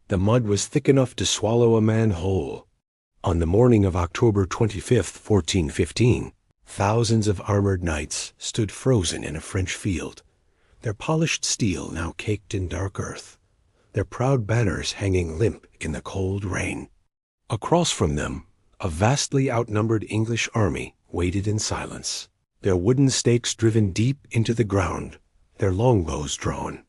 The mud was thick enough to swallow a man whole. On the morning of October 25th, 1415, thousands of armored knights stood frozen in a French field, their polished steel now caked in dark earth, their proud banners hanging limp in the cold rain. Across from them, a vastly outnumbered English army waited in silence, their wooden stakes driven deep into the ground, their longbows drawn.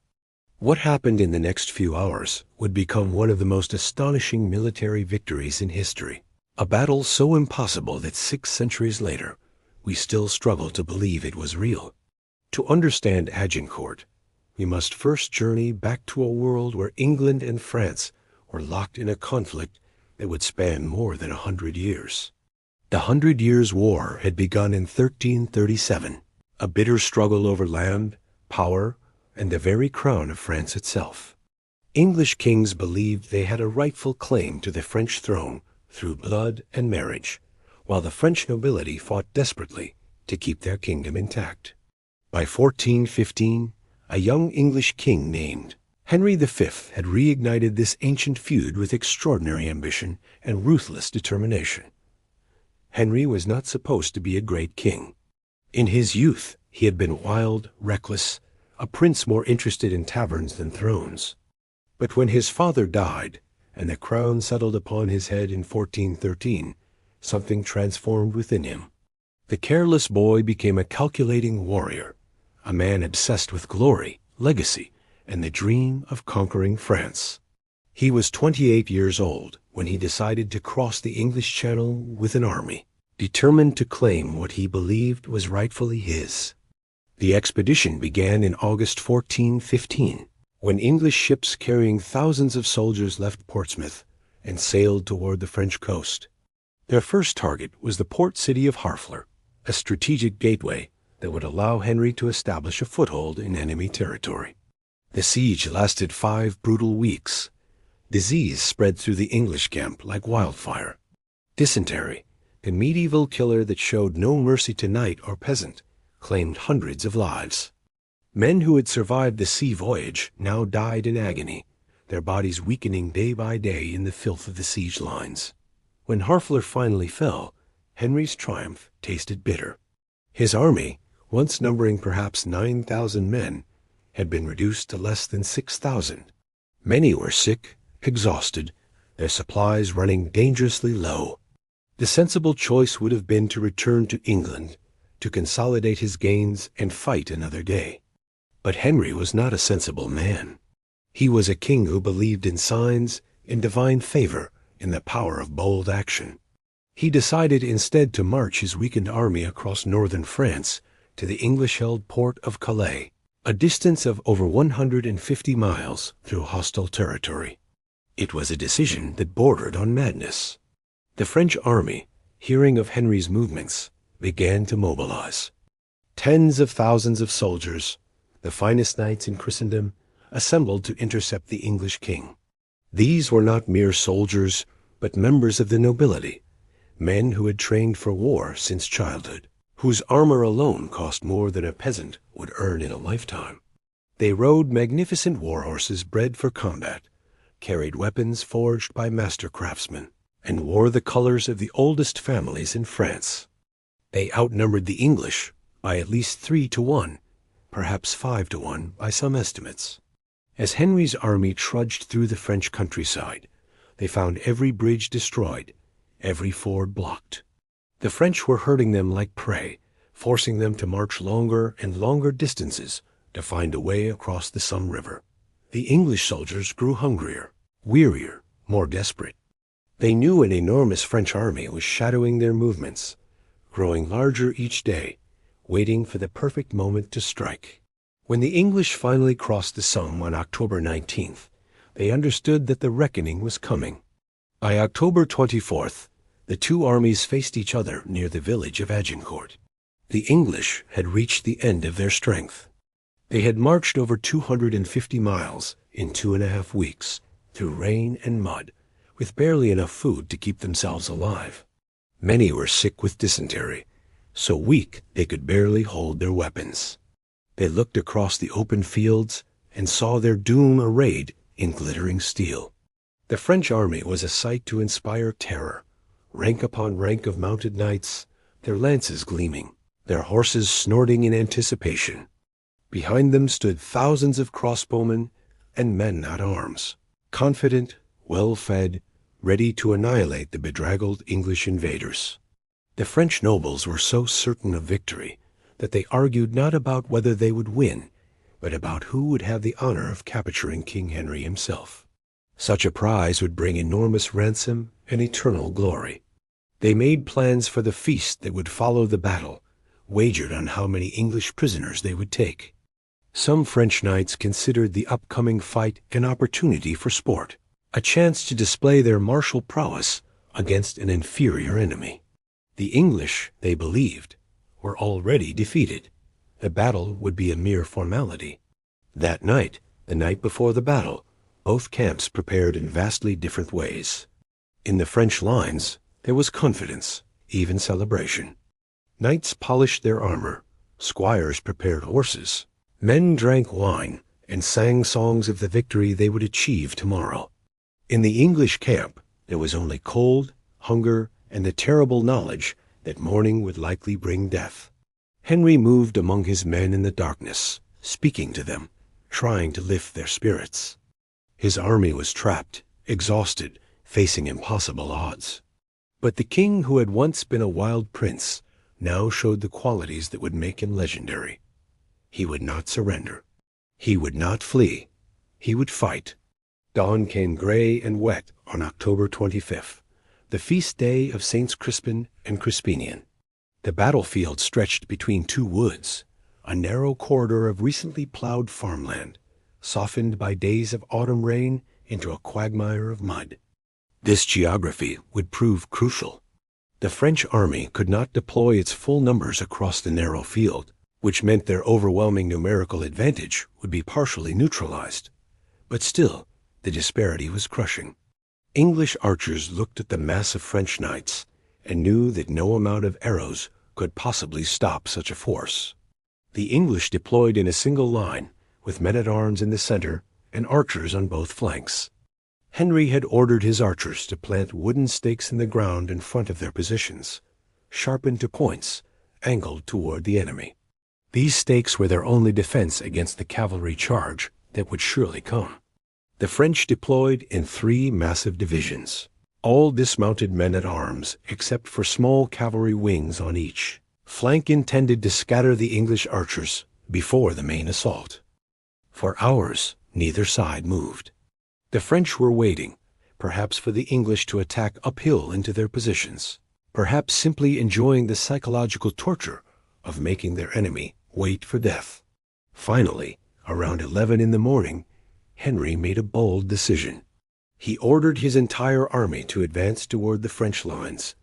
What happened in the next few hours would become one of the most astonishing military victories in history, a battle so impossible that 6 centuries later, we still struggle to believe it was real. To understand Agincourt, we must first journey back to a world where England and France were locked in a conflict that would span more than 100 years. The 100 Years' War had begun in 1337, a bitter struggle over land, power, and the very crown of France itself. English kings believed they had a rightful claim to the French throne through blood and marriage, while the French nobility fought desperately to keep their kingdom intact. By 1415, a young English king named Henry V had reignited this ancient feud with extraordinary ambition and ruthless determination. Henry was not supposed to be a great king. In his youth, he had been wild, reckless, a prince more interested in taverns than thrones. But when his father died, and the crown settled upon his head in 1413, something transformed within him. The careless boy became a calculating warrior, a man obsessed with glory, legacy, and the dream of conquering France. He was 28 years old when he decided to cross the English Channel with an army, determined to claim what he believed was rightfully his. The expedition began in August 1415, when English ships carrying thousands of soldiers left Portsmouth and sailed toward the French coast. Their first target was the port city of Harfleur, a strategic gateway that would allow Henry to establish a foothold in enemy territory. The siege lasted 5 brutal weeks. Disease spread through the English camp like wildfire. Dysentery, the medieval killer that showed no mercy to knight or peasant, claimed hundreds of lives. Men who had survived the sea voyage now died in agony, their bodies weakening day by day in the filth of the siege lines. When Harfleur finally fell, Henry's triumph tasted bitter. His army, once numbering perhaps 9,000 men, had been reduced to less than 6,000. Many were sick, exhausted, their supplies running dangerously low. The sensible choice would have been to return to England, to consolidate his gains and fight another day. But Henry was not a sensible man. He was a king who believed in signs, in divine favor, in the power of bold action. He decided instead to march his weakened army across northern France to the English-held port of Calais, a distance of over 150 miles through hostile territory. It was a decision that bordered on madness. The French army, hearing of Henry's movements, began to mobilize. Tens of thousands of soldiers, the finest knights in Christendom, assembled to intercept the English king. These were not mere soldiers, but members of the nobility, men who had trained for war since childhood, whose armor alone cost more than a peasant would earn in a lifetime. They rode magnificent war horses bred for combat, carried weapons forged by master craftsmen, and wore the colors of the oldest families in France. They outnumbered the English by at least 3 to 1, perhaps 5 to 1 by some estimates. As Henry's army trudged through the French countryside, they found every bridge destroyed, every ford blocked. The French were herding them like prey, forcing them to march longer and longer distances to find a way across the Somme River. The English soldiers grew hungrier, wearier, more desperate. They knew an enormous French army was shadowing their movements, growing larger each day, waiting for the perfect moment to strike. When the English finally crossed the Somme on October 19th, they understood that the reckoning was coming. By October 24th, the two armies faced each other near the village of Agincourt. The English had reached the end of their strength. They had marched over 250 miles in 2.5 weeks, through rain and mud, with barely enough food to keep themselves alive. Many were sick with dysentery, so weak they could barely hold their weapons. They looked across the open fields and saw their doom arrayed in glittering steel. The French army was a sight to inspire terror. Rank upon rank of mounted knights, their lances gleaming, their horses snorting in anticipation. Behind them stood thousands of crossbowmen and men at arms, confident, well-fed, ready to annihilate the bedraggled English invaders. The French nobles were so certain of victory that they argued not about whether they would win, but about who would have the honor of capturing King Henry himself. Such a prize would bring enormous ransom and eternal glory. They made plans for the feast that would follow the battle, wagered on how many English prisoners they would take. Some French knights considered the upcoming fight an opportunity for sport, a chance to display their martial prowess against an inferior enemy. The English, they believed, were already defeated. The battle would be a mere formality. That night, the night before the battle, both camps prepared in vastly different ways. In the French lines, there was confidence, even celebration. Knights polished their armor, squires prepared horses, men drank wine, and sang songs of the victory they would achieve tomorrow. In the English camp, there was only cold, hunger, and the terrible knowledge that morning would likely bring death. Henry moved among his men in the darkness, speaking to them, trying to lift their spirits. His army was trapped, exhausted, facing impossible odds. But the king who had once been a wild prince now showed the qualities that would make him legendary. He would not surrender. He would not flee. He would fight. Dawn came gray and wet on October 25th, the feast day of Saints Crispin and Crispinian. The battlefield stretched between two woods, a narrow corridor of recently plowed farmland, softened by days of autumn rain into a quagmire of mud. This geography would prove crucial. The French army could not deploy its full numbers across the narrow field, which meant their overwhelming numerical advantage would be partially neutralized. But still, the disparity was crushing. English archers looked at the mass of French knights and knew that no amount of arrows could possibly stop such a force. The English deployed in a single line, with men-at-arms in the center and archers on both flanks. Henry had ordered his archers to plant wooden stakes in the ground in front of their positions, sharpened to points, angled toward the enemy. These stakes were their only defense against the cavalry charge that would surely come. The French deployed in 3 massive divisions, all dismounted men-at-arms except for small cavalry wings on each, flank intended to scatter the English archers before the main assault. For hours, neither side moved. The French were waiting, perhaps for the English to attack uphill into their positions, perhaps simply enjoying the psychological torture of making their enemy wait for death. Finally, around 11 in the morning, Henry made a bold decision. He ordered his entire army to advance toward the French lines,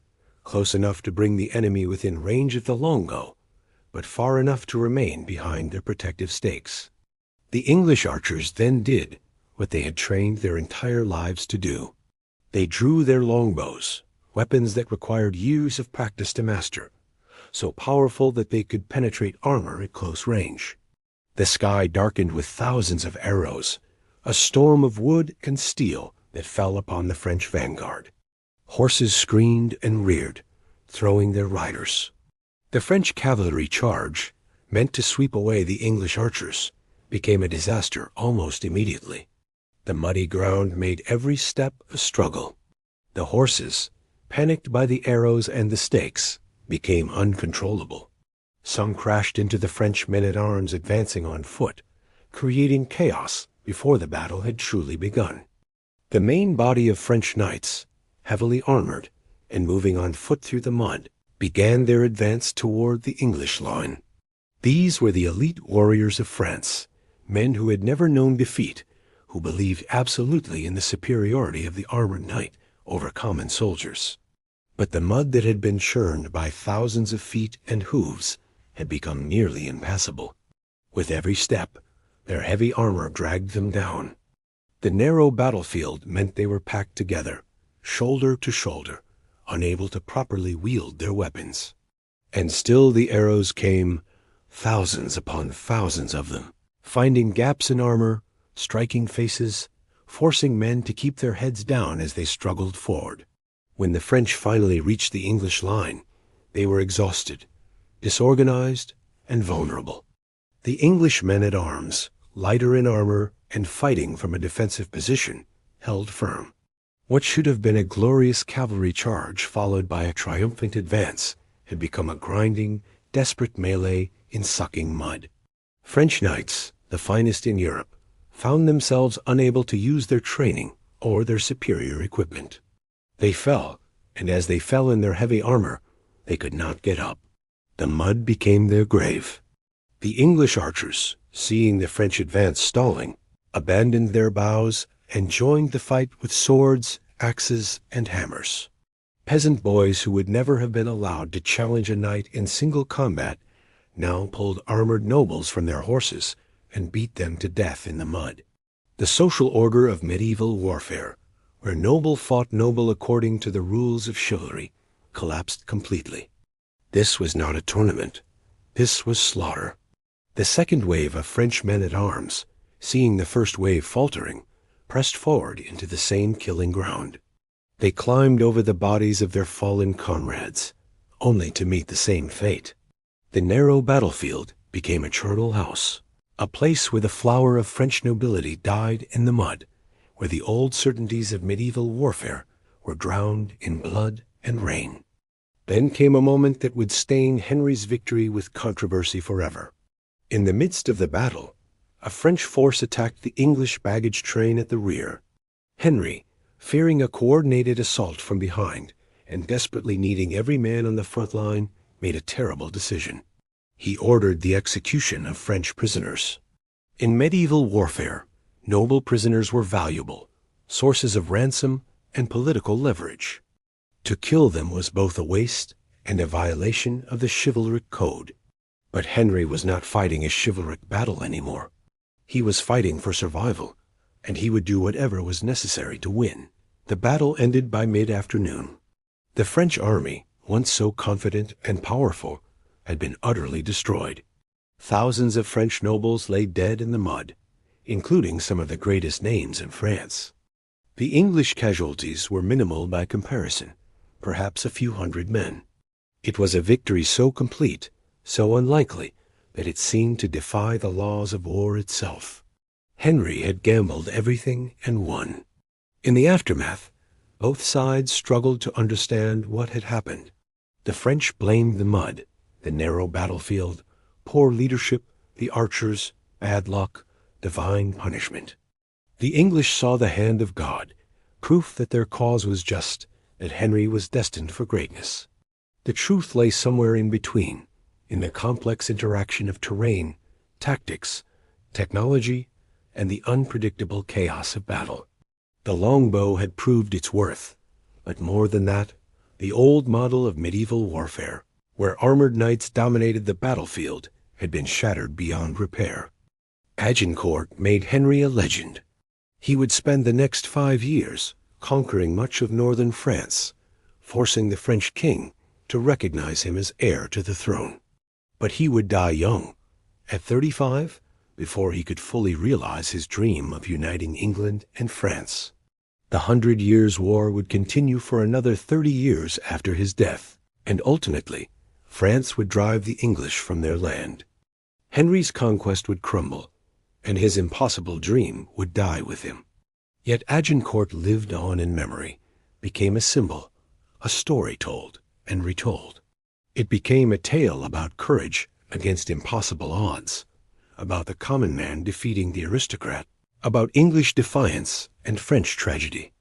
close enough to bring the enemy within range of the longbow, but far enough to remain behind their protective stakes. The English archers then did what they had trained their entire lives to do. They drew their longbows, weapons that required years of practice to master, so powerful that they could penetrate armor at close range. The sky darkened with thousands of arrows, a storm of wood and steel that fell upon the French vanguard. Horses screamed and reared, throwing their riders. The French cavalry charge, meant to sweep away the English archers, became a disaster almost immediately. The muddy ground made every step a struggle. The horses, panicked by the arrows and the stakes, became uncontrollable. Some crashed into the French men-at-arms advancing on foot, creating chaos before the battle had truly begun. The main body of French knights, heavily armored and moving on foot through the mud, began their advance toward the English line. These were the elite warriors of France, men who had never known defeat, who believed absolutely in the superiority of the armored knight over common soldiers. But the mud that had been churned by thousands of feet and hooves had become nearly impassable. With every step, their heavy armor dragged them down. The narrow battlefield meant they were packed together, shoulder to shoulder, unable to properly wield their weapons. And still the arrows came, thousands upon thousands of them, finding gaps in armor, striking faces, forcing men to keep their heads down as they struggled forward. When the French finally reached the English line, they were exhausted, disorganized, and vulnerable. The English men-at-arms, lighter in armor and fighting from a defensive position, held firm. What should have been a glorious cavalry charge followed by a triumphant advance had become a grinding, desperate melee in sucking mud. French knights, the finest in Europe, found themselves unable to use their training or their superior equipment. They fell, and as they fell in their heavy armor, they could not get up. The mud became their grave. The English archers, seeing the French advance stalling, abandoned their bows and joined the fight with swords, axes, and hammers. Peasant boys who would never have been allowed to challenge a knight in single combat now pulled armored nobles from their horses and beat them to death in the mud. The social order of medieval warfare, where noble fought noble according to the rules of chivalry, collapsed completely. This was not a tournament. This was slaughter. The second wave of French men-at-arms, seeing the first wave faltering, pressed forward into the same killing ground. They climbed over the bodies of their fallen comrades, only to meet the same fate. The narrow battlefield became a charnel house, a place where the flower of French nobility died in the mud, where the old certainties of medieval warfare were drowned in blood and rain. Then came a moment that would stain Henry's victory with controversy forever. In the midst of the battle, a French force attacked the English baggage train at the rear. Henry, fearing a coordinated assault from behind and desperately needing every man on the front line, made a terrible decision. He ordered the execution of French prisoners. In medieval warfare, noble prisoners were valuable, sources of ransom and political leverage. To kill them was both a waste and a violation of the chivalric code. But Henry was not fighting a chivalric battle anymore. He was fighting for survival, and he would do whatever was necessary to win. The battle ended by mid-afternoon. The French army, once so confident and powerful, had been utterly destroyed. Thousands of French nobles lay dead in the mud, including some of the greatest names in France. The English casualties were minimal by comparison, perhaps a few hundred men. It was a victory so complete, so unlikely, that it seemed to defy the laws of war itself. Henry had gambled everything and won. In the aftermath, both sides struggled to understand what had happened. The French blamed the mud, the narrow battlefield, poor leadership, the archers, bad luck, divine punishment. The English saw the hand of God, proof that their cause was just, that Henry was destined for greatness. The truth lay somewhere in between, in the complex interaction of terrain, tactics, technology, and the unpredictable chaos of battle. The longbow had proved its worth, but more than that, the old model of medieval warfare, where armored knights dominated the battlefield, had been shattered beyond repair. Agincourt made Henry a legend. He would spend the next 5 years conquering much of northern France, forcing the French king to recognize him as heir to the throne. But he would die young, at 35, before he could fully realize his dream of uniting England and France. The 100 Years' War would continue for another 30 years after his death, and ultimately, France would drive the English from their land. Henry's conquest would crumble, and his impossible dream would die with him. Yet Agincourt lived on in memory, became a symbol, a story told and retold. It became a tale about courage against impossible odds, about the common man defeating the aristocrat, about English defiance and French tragedy.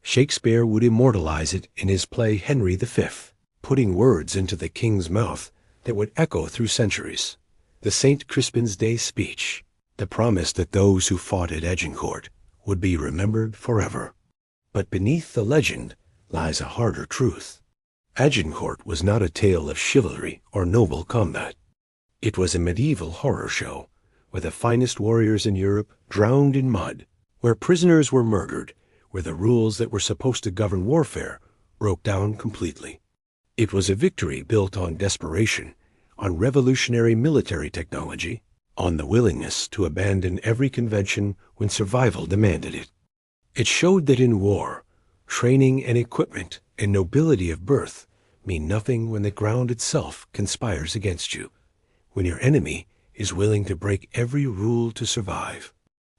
Shakespeare would immortalize it in his play Henry V, putting words into the king's mouth that would echo through centuries. The St. Crispin's Day speech, the promise that those who fought at Agincourt would be remembered forever. But beneath the legend lies a harder truth. Agincourt was not a tale of chivalry or noble combat. It was a medieval horror show, where the finest warriors in Europe drowned in mud, where prisoners were murdered, where the rules that were supposed to govern warfare broke down completely. It was a victory built on desperation, on revolutionary military technology, on the willingness to abandon every convention when survival demanded it. It showed that in war, training and equipment and nobility of birth mean nothing when the ground itself conspires against you, when your enemy is willing to break every rule to survive.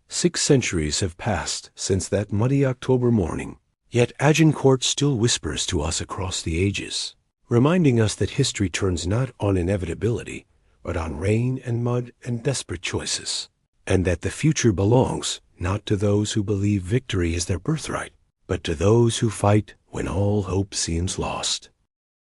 6 centuries have passed since that muddy October morning, yet Agincourt still whispers to us across the ages, reminding us that history turns not on inevitability, but on rain and mud and desperate choices, and that the future belongs not to those who believe victory is their birthright, but to those who fight when all hope seems lost.